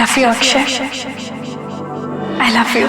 Love you Akshay, I love you.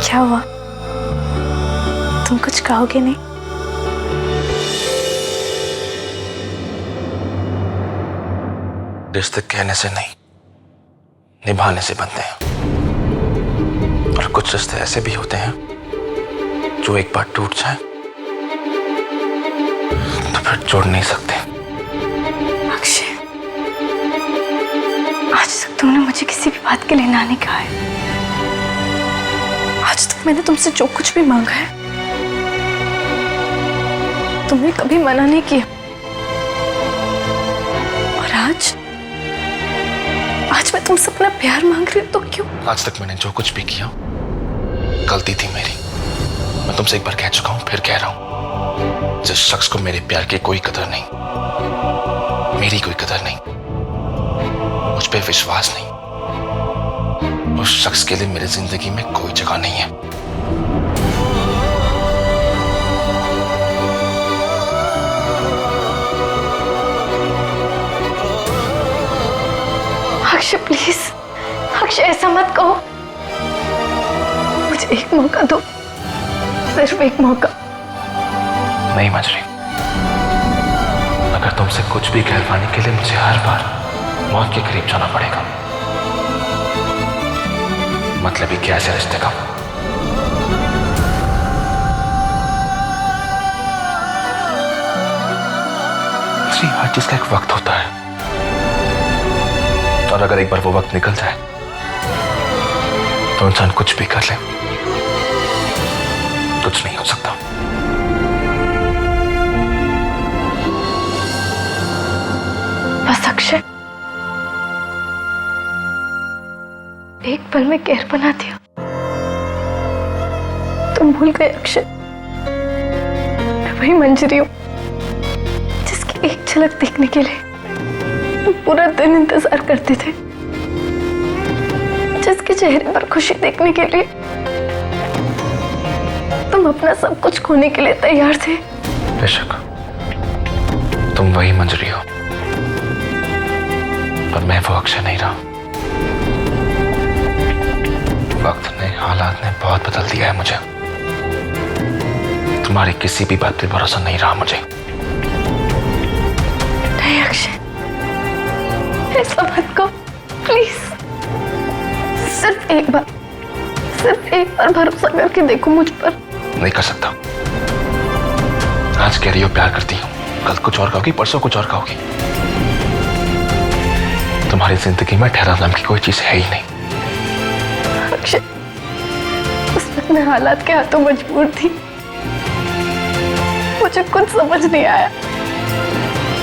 क्या हुआ, तुम कुछ कहोगे नहीं? रिश्ते कहने से नहीं, निभाने से बनते हैं। और कुछ रिश्ते ऐसे भी होते हैं जो एक बार टूट जाए तो फिर जोड़ नहीं सकते। अक्षय, आज तक तुमने मुझे किसी भी बात के लिए ना नहीं कहा है। आज तक मैंने तुमसे जो कुछ भी मांगा है तुमने कभी मना नहीं किया। और आज मैं तुमसे अपना प्यार मांग रही हूँ तो क्यों? आज तक मैंने जो कुछ भी किया गलती थी मेरी। मैं तुमसे एक बार कह चुका हूं, फिर कह रहा हूं, जिस शख्स को मेरे प्यार की कोई कदर नहीं, मेरी कोई कदर नहीं, मुझ पे विश्वास नहीं, उस शख्स के लिए मेरी जिंदगी में कोई जगह नहीं है। अक्षय प्लीज, अक्षय ऐसा मत कहो। मुझे एक मौका दो, सिर्फ एक मौका। नहीं मंजरी, अगर तुमसे कुछ भी कहलवाने के लिए मुझे हर बार मौत के करीब जाना पड़ेगा, मतलब ही क्या ऐसे रिश्ते का? हर चीज का एक वक्त होता है, और अगर एक बार वो वक्त निकल जाए तो इंसान कुछ भी कर ले, कुछ नहीं हो सकता। बस अक्षय, एक पल में कहर बना दिया। तुम भूल गए अक्षय, मैं वही मंजरी हूं जिसकी एक झलक देखने के लिए तुम पूरा दिन इंतजार करते थे, जिसके चेहरे पर खुशी देखने के लिए तुम अपना सब कुछ खोने के लिए तैयार थे। बेशक तुम वही मंजरी हो, पर मैं वो अक्षय नहीं रहा। वक्त ने, हालात ने बहुत बदल दिया है मुझे। तुम्हारी किसी भी बात पे भरोसा नहीं रहा मुझे। नहीं अक्षय, ऐसा मत कहो प्लीज। सिर्फ एक बार भरोसा करके देखो मुझ पर। नहीं कर सकता। आज कह रही हो प्यार करती हूँ, कल कुछ और कहोगी, परसों कुछ और कहोगी। तुम्हारी जिंदगी में ठहराव नाम की कोई चीज है ही नहीं। अक्षय, उस वक्त मैं हालात के हाथों मजबूर थी, मुझे कुछ समझ नहीं आया।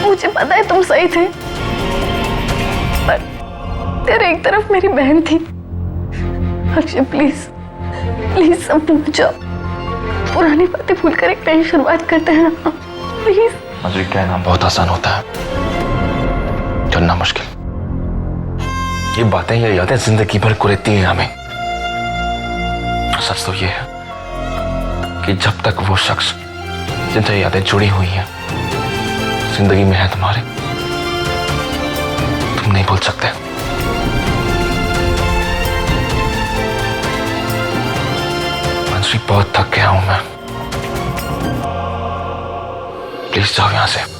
मुझे पता है तुम सही थे, पर तेरे एक तरफ मेरी बहन थी। अक्षय प्लीज सब भूल जाओ, पुरानी बातें भूलकर एक नई शुरुआत करते हैं ना प्लीज। मंजरी, कहना बहुत आसान होता है, करना मुश्किल। ये बातें, ये यादें जिंदगी भर कुरेदती हैं हमें। सच तो ये है कि जब तक वो शख्स जिनसे यादें जुड़ी हुई हैं जिंदगी में है तुम्हारे, तुम नहीं भूल सकते। मंजरी, बहुत थक गया हूं मैं, प्लीज जाओ यहां से।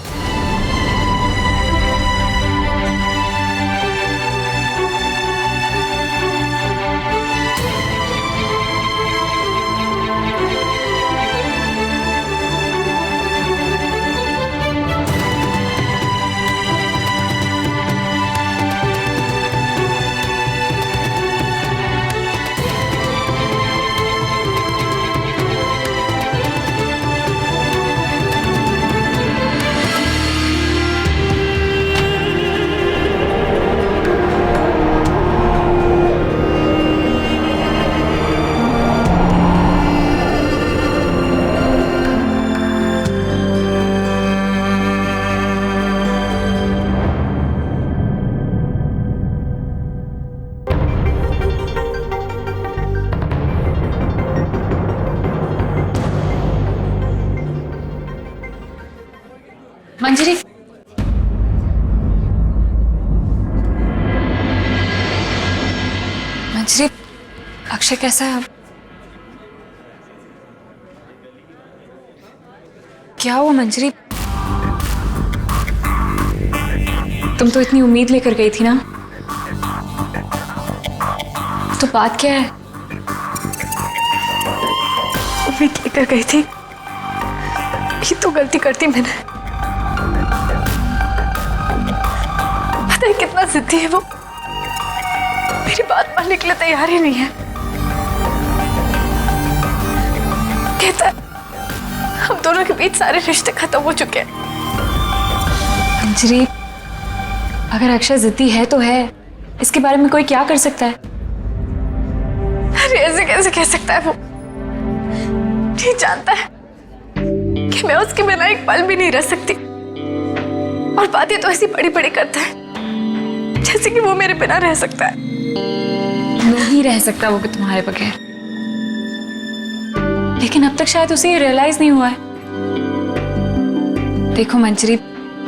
मंजरी, मंजरी, अक्षय कैसा है अब? क्या हुआ मंजरी? तुम तो इतनी उम्मीद लेकर गई थी ना, तो बात क्या है? उम्मीद लेकर गई थी, ये तो गलती करती मैंने। पता है कितना जिद्दी है वो, मेरी बात मानने के लिए तैयार ही नहीं है। कहता है हम दोनों के बीच सारे रिश्ते खत्म हो चुके हैं। मंजरी, अगर अक्षय जिद्दी है तो है, इसके बारे में कोई क्या कर सकता है? अरे ऐसे कैसे कह सकता है वो? नहीं जानता है कि मैं उसके बिना एक पल भी नहीं रह सकती, और बातें तो ऐसी बड़ी बड़ी करता है जैसे कि वो मेरे बिना रह सकता है। नहीं रह सकता वो कि तुम्हारे बगैर, लेकिन अब तक शायद उसे ये रियलाइज नहीं हुआ है। देखो मंजरी,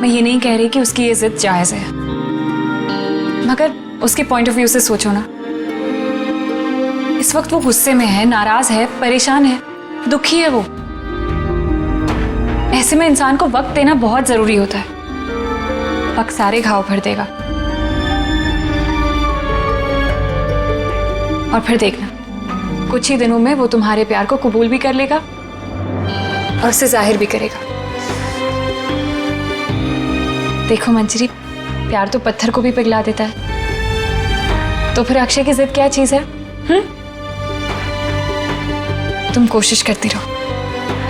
मैं ये नहीं कह रही कि उसकी ये जिद जायज है, मगर उसके पॉइंट ऑफ व्यू से सोचो ना। इस वक्त वो गुस्से में है, नाराज है, परेशान है, दुखी है वो। ऐसे में इंसान को वक्त देना बहुत जरूरी होता है। वक्त सारे घाव भर देगा, और फिर देखना कुछ ही दिनों में वो तुम्हारे प्यार को कबूल भी कर लेगा और उसे जाहिर भी करेगा। देखो मंजरी, प्यार तो पत्थर को भी पिघला देता है, तो फिर अक्षय की जिद क्या चीज है? तुम कोशिश करती रहो,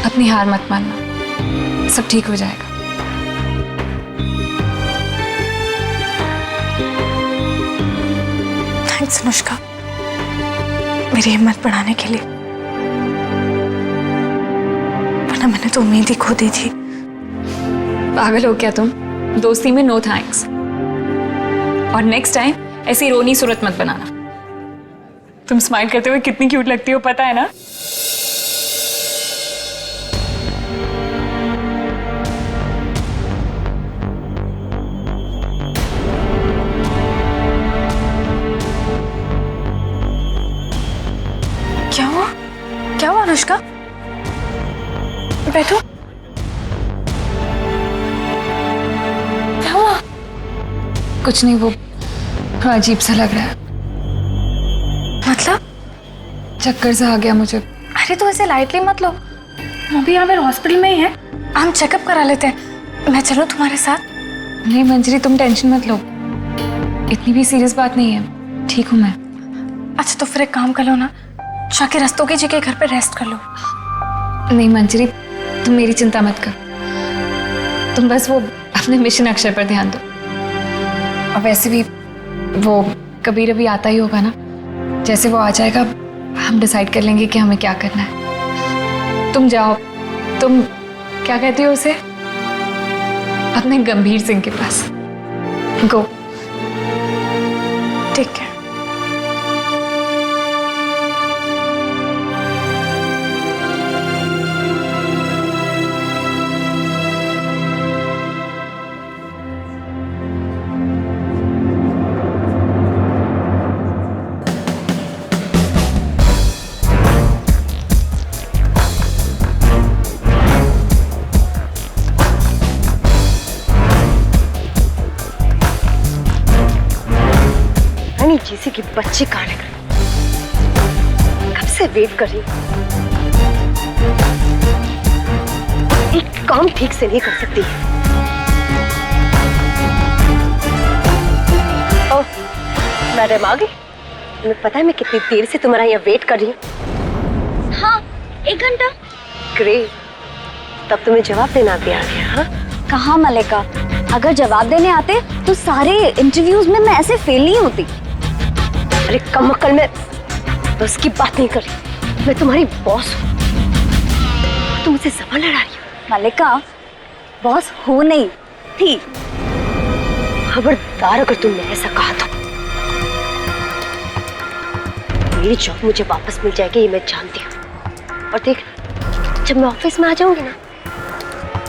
अपनी हार मत मानना, सब ठीक हो जाएगा। थैंक्स अनुष्का, मेरी हिम्मत बढ़ाने के लिए, वरना मैंने तो उम्मीद ही खो दी थी। पागल हो क्या तुम? दोस्ती में नो थैंक्स। और नेक्स्ट टाइम ऐसी रोनी सूरत मत बनाना। तुम स्माइल करते हुए कितनी क्यूट लगती हो, पता है ना? क्या हुआ अनुष्का? बैठो। क्या हुआ? कुछ नहीं, वो थोड़ा अजीब सा लग रहा है। मतलब? चक्कर सा आ गया मुझे। अरे तो ऐसे लाइटली मत लो, वो भी यहाँ पे हॉस्पिटल में ही है, हम चेकअप करा लेते हैं। मैं चलूं तुम्हारे साथ? नहीं मंजरी, तुम टेंशन मत लो, इतनी भी सीरियस बात नहीं है, ठीक हूँ मैं। अच्छा तो फिर एक काम कर लो ना, जाके रस्तों की जगह घर पे रेस्ट कर लो। नहीं मंजरी, तुम मेरी चिंता मत कर, तुम बस वो अपने मिशन अक्षय पर ध्यान दो। और वैसे भी वो कबीर अभी आता ही होगा ना, जैसे वो आ जाएगा हम डिसाइड कर लेंगे कि हमें क्या करना है। तुम जाओ, तुम क्या कहती हो उसे, अपने गंभीर सिंह के पास गो। ठीक है। जैसे कि बच्चे कहाँ लग रहे, कब से वेट कर रही, एक काम ठीक से नहीं कर सकती। ओह, मैडम आ गई। तुम्हें पता है मैं कितनी देर से तुम्हारा यहाँ वेट कर रही हूँ? हाँ, 1 घंटा। ग्रेट, तब तुम्हें जवाब देना भी आ गया। हाँ कहाँ मलिका, अगर जवाब देने आते तो सारे इंटरव्यूज में मैं ऐसे फेल नहीं होती। अरे कम अक्ल, में बस की बात नहीं कर रही, मैं तुम्हारी बॉस हूँ, तुम मुझसे सवाल लड़ा रही हो। मलिका, बॉस हो नहीं थी। खबरदार अगर तुमने ऐसा कहा तो मेरी जॉब मुझे वापस मिल जाएगी, ये मैं जानती हूँ। और देख, जब मैं ऑफिस में आ जाऊंगी ना,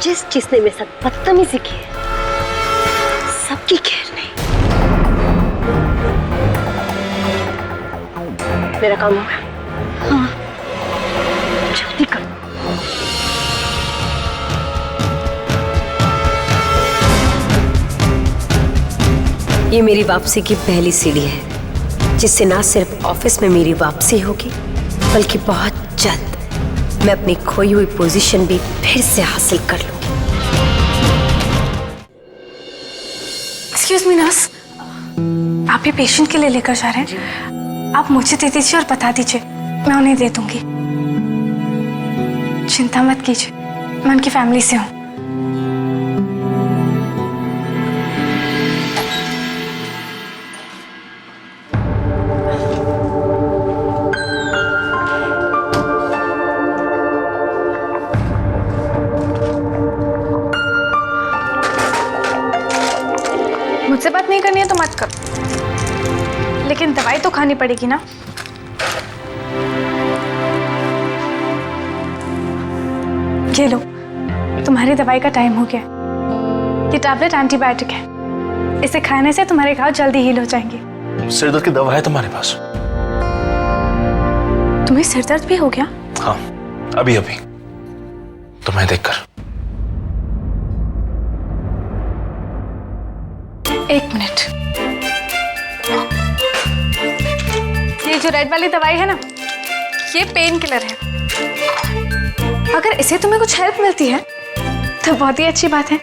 जिसने मेरे साथ बदतमीजी की है, सबकी खैर नहीं। मेरा काम हो गया। हाँ, जल्दी कर। ये मेरी वापसी की पहली सीढ़ी है, जिससे ना सिर्फ ऑफिस में मेरी वापसी होगी, बल्कि बहुत जल्द मैं अपनी खोई हुई पोजीशन भी फिर से हासिल कर लूंगी। एक्सक्यूज मी नर्स, आप ये पेशेंट के लिए लेकर जा रहे हैं? आप मुझे दे दीजिए और बता दीजिए, मैं उन्हें दे दूंगी। चिंता मत कीजिए, मैं उनकी फैमिली से हूँ। मुझसे बात नहीं करनी है तो मत करो, लेकिन दवाई तो खानी पड़ेगी ना। ये लो, तुम्हारी दवाई का टाइम हो गया। ये टैबलेट एंटीबायोटिक है, इसे खाने से तुम्हारे घाव जल्दी हील हो जाएंगे। सिर दर्द की दवा है तुम्हारे पास? तुम्हें सिर दर्द भी हो गया? हाँ, अभी अभी तुम्हें देखकर। एक मिनट, ये जो रेड वाली दवाई है ना, ये पेन किलर है। अगर इसे तुम्हें कुछ हेल्प मिलती है तो बहुत ही अच्छी बात है,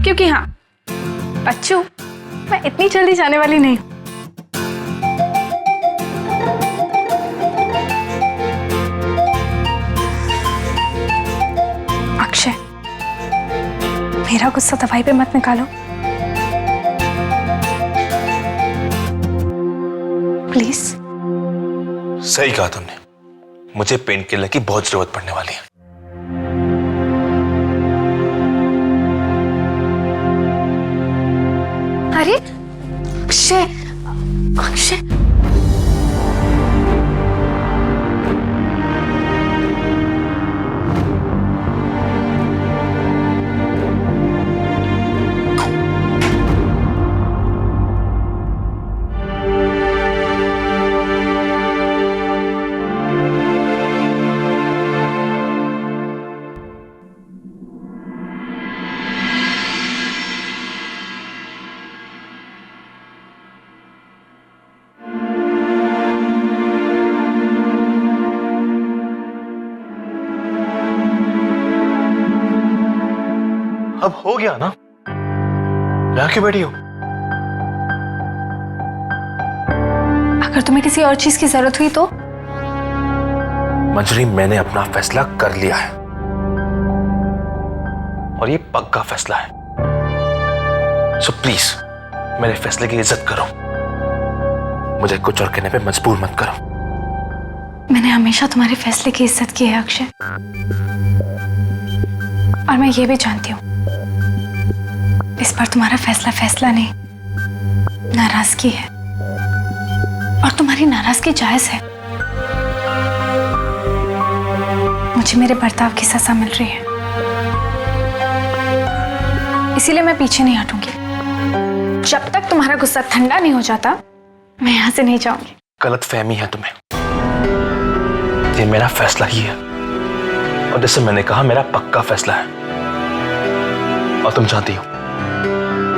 क्योंकि हाँ बच्चों, मैं इतनी जल्दी जाने वाली नहीं हूं। अक्षय, मेरा गुस्सा दवाई पे मत निकालो प्लीज। सही कहा तुमने, मुझे पेन किलर की बहुत जरूरत पड़ने वाली है। अरे अक्षय, अक्षय, अब हो गया ना, यहाँ क्यों बैठी हो? अगर तुम्हें किसी और चीज की जरूरत हुई तो? मंजरी, मैंने अपना फैसला कर लिया है और ये पक्का फैसला है। सो प्लीज मेरे फैसले की इज्जत करो, मुझे कुछ और कहने पे मजबूर मत करो। मैंने हमेशा तुम्हारे फैसले की इज्जत की है अक्षय, और मैं ये भी जानती हूँ इस पर तुम्हारा फैसला फैसला नहीं, नाराजगी है, और तुम्हारी नाराजगी जायज है। मुझे मेरे बर्ताव की सजा मिल रही है, इसीलिए मैं पीछे नहीं हटूंगी। जब तक तुम्हारा गुस्सा ठंडा नहीं हो जाता, मैं यहां से नहीं जाऊंगी। गलतफहमी है तुम्हें, ये मेरा फैसला ही है, और जैसे मैंने कहा, मेरा पक्का फैसला है। और तुम जानती हो,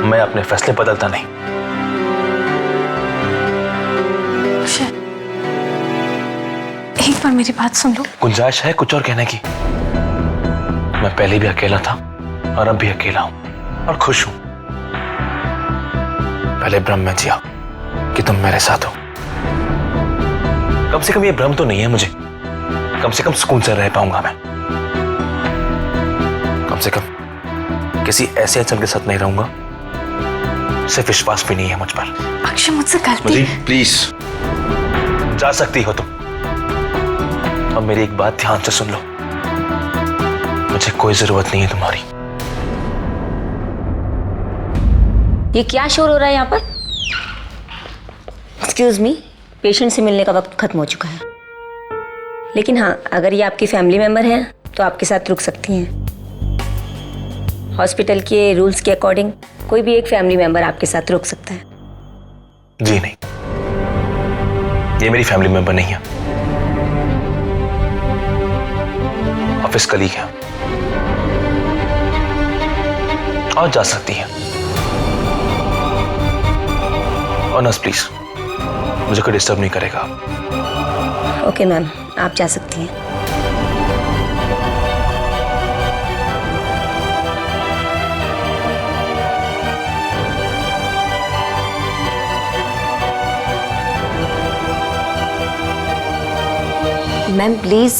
मैं अपने फैसले बदलता नहीं। एक बार मेरी बात सुन लो। गुंजाइश है कुछ और कहने की? मैं पहले भी अकेला था और अब भी अकेला हूं और खुश हूं। पहले भ्रम में जिया कि तुम मेरे साथ हो। कम से कम ये भ्रम तो नहीं है मुझे, कम से कम सुकून से रह पाऊंगा मैं। कम से कम किसी ऐसे इंसान के साथ नहीं रहूंगा, सिर्फ विश्वास भी नहीं है मुझ पर। अक्षय, मुझसे गलती। प्लीज जा सकती हो तुम। अब मेरी एक बात ध्यान से सुन लो, मुझे कोई जरूरत नहीं है तुम्हारी। ये क्या शोर हो रहा है यहाँ पर? एक्सक्यूज मी, पेशेंट से मिलने का वक्त खत्म हो चुका है। लेकिन हाँ, अगर ये आपकी फैमिली मेंबर हैं तो आपके साथ रुक सकती हैं। हॉस्पिटल के रूल्स के अकॉर्डिंग कोई भी एक फैमिली मेंबर आपके साथ रुक सकता है। जी नहीं, ये मेरी फैमिली मेंबर नहीं है, ऑफिस कलीग है और जा सकती है। और नर्स प्लीज, मुझे कोई डिस्टर्ब नहीं करेगा। ओके मैम, आप जा सकती हैं। Ma'am please.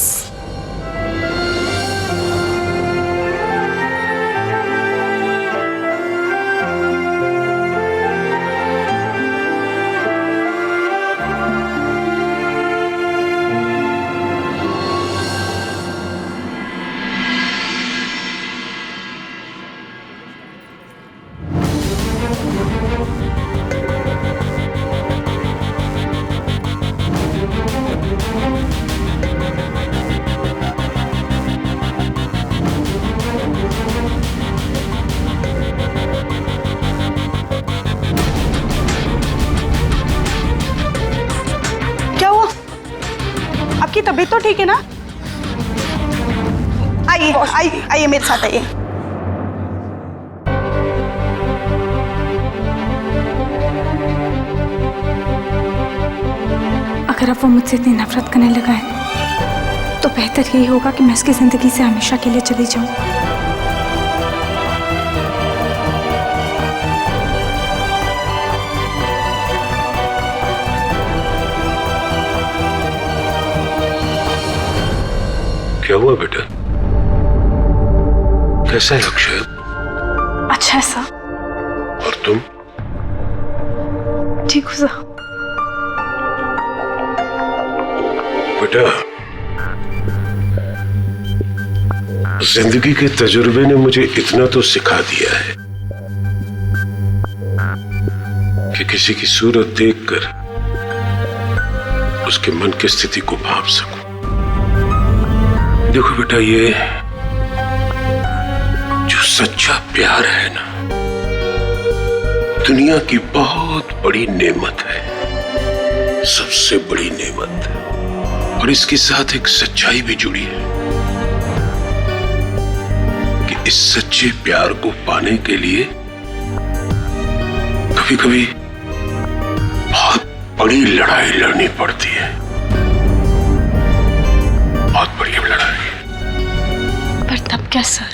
आपकी तबीयत तो ठीक है ना? आइए आइए आइए, मेरे साथ आइए। अगर अब वो मुझसे इतनी नफरत करने लगा है तो बेहतर यही होगा कि मैं उसकी जिंदगी से हमेशा के लिए चली जाऊं। क्या हुआ बेटा? कैसा है अक्षय? अच्छा है साहब। और तुम? ठीक हो साहब। बेटा, जिंदगी के तजुर्बे ने मुझे इतना तो सिखा दिया है कि किसी की सूरत देखकर उसके मन की स्थिति को भांप सकूं। देखो बेटा, ये जो सच्चा प्यार है ना, दुनिया की बहुत बड़ी नेमत है, सबसे बड़ी नेमत। और इसके साथ एक सच्चाई भी जुड़ी है कि इस सच्चे प्यार को पाने के लिए कभी कभी बहुत बड़ी लड़ाई लड़नी पड़ती है, बहुत बड़ी लड़ाई। पर तब क्या सर,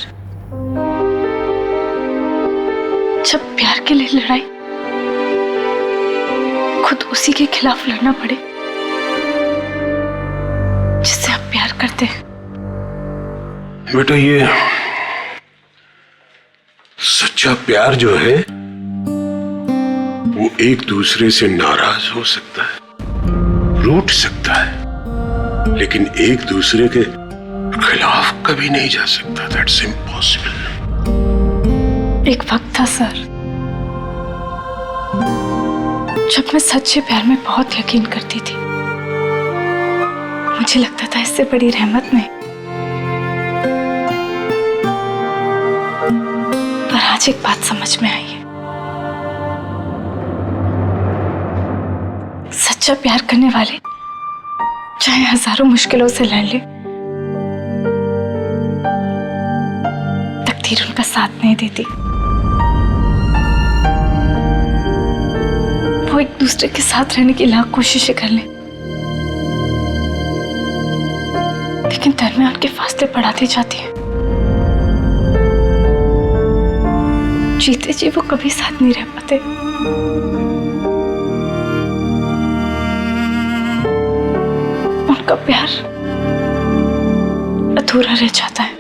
जब प्यार के लिए लड़ाई खुद उसी के खिलाफ लड़ना पड़े जिससे आप प्यार करते हैं। बेटा, ये सच्चा प्यार जो है वो एक दूसरे से नाराज हो सकता है, रूठ सकता है, लेकिन एक दूसरे के खिलाफ कभी नहीं जा सकता। That's impossible. एक वक्त था सर जब मैं सच्चे प्यार में बहुत यकीन करती थी। मुझे लगता था इससे बड़ी रहमत नहीं। पर आज एक बात समझ में आई है, सच्चा प्यार करने वाले चाहे हजारों मुश्किलों से लड़ ले, तकदीर उनका साथ नहीं देती। वो एक दूसरे के साथ रहने की लाख कोशिशें कर लें, लेकिन दरमियान के फासले बढ़ाती जाती है। जीते जी वो कभी साथ नहीं रह पाते। उनका प्यार अधूरा रह जाता है।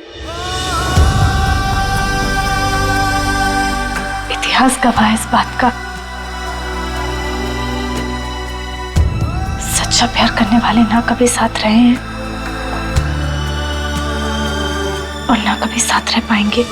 इतिहास गवाह है इस बात का। सच्चा प्यार करने वाले ना कभी साथ रहे हैं और ना कभी साथ रह पाएंगे।